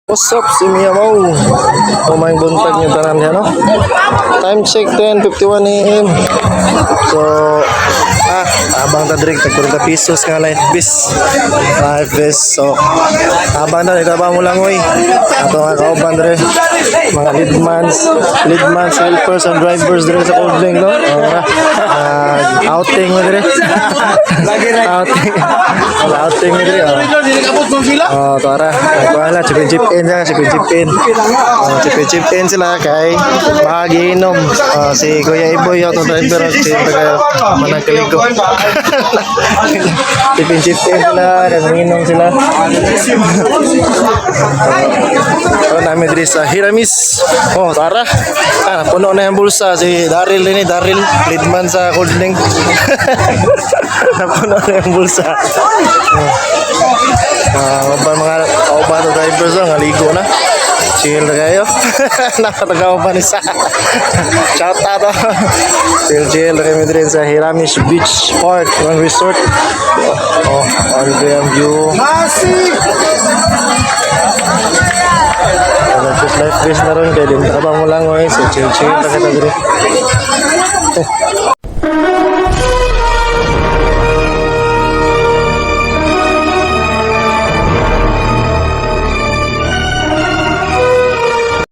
What's up, si Mia Mau? Kumain buntag niyo tanan niya, no? Time check 10:51 AM. So, abang ta direct tag 40 pesos nga life bis. Life bis. So, abang ta itabang mo lang oy. Ato nga kauban dire. Mga leadmans, helpers and drivers dire sa Cold Link, no? Outing mo dire. Outing mo dire. Oh, tara. Wala, chip in na, chip in sila kay magiinom. Si Kuya Iboy auto driver si taga Manangkaligo. Chip in sila, nanginom sila. Namin diri sa Hiramis. Oh, tara. Puno na yung bulsa si Daryl ini, Daryl leadman sa Cold Link. Puno na yung bulsa. Mga auto drivers nga ligo na. Chill na kayo. Nakatagaw pa ni sa. Shout out. Chill na kami din sa Hiramis Beach Park ng resort. Oh, all the view. Just life base na ron. Kaya din nakabang mo lang. So chill na kita dito.